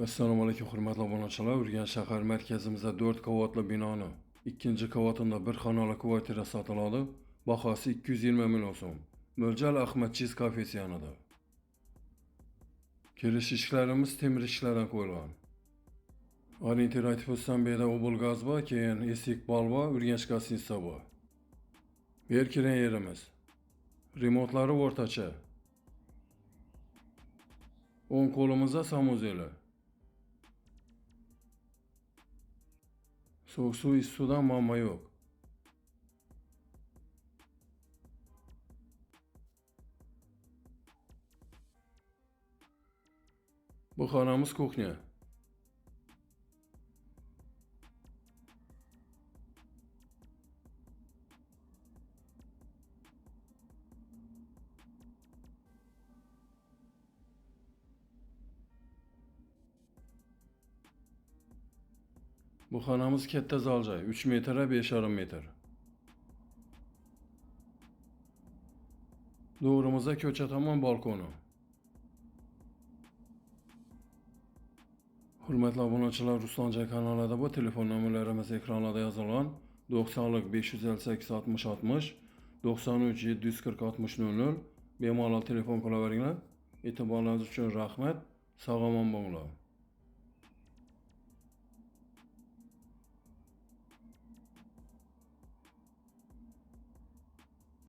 Assalomu alaykum hurmatli obunachilar. Urganch shahar markazimizda 4 qavatli binoni ikkinchi qavatida bir xonali kvartira sotiladi. Bahosi 220 million so'm. Mo'ljal Ahmad Cheese kafesi yanida. Kirish ishlarimiz temir ishlardan qo'yilgan. Orientativ Ustanbeyda Oblgaz bor, keyin Esik Balva, Urganch gostinitsa bor. Bu yer kiran yerimiz. Remontlari o'rtacha. O'ng qo'limizda samuzeli. Soğuk su issiqdan muammo yo'q. Bu xonamiz kuxnya. Bu xonamiz katta zaljoy, 3 metr, 5,5 metr. Doğrumuzda ko'cha tomon balkoni. Hurmatli obunachilar, Ruslonjon kanalida bu telefon nomerlarimiz ekranlarda yozilgan. 90 558 60 60, 93 740 60 00. Bemalol telefon qilaveringlar. E'tiborlaringiz uchun rahmat. Sog' omon bo'linglar.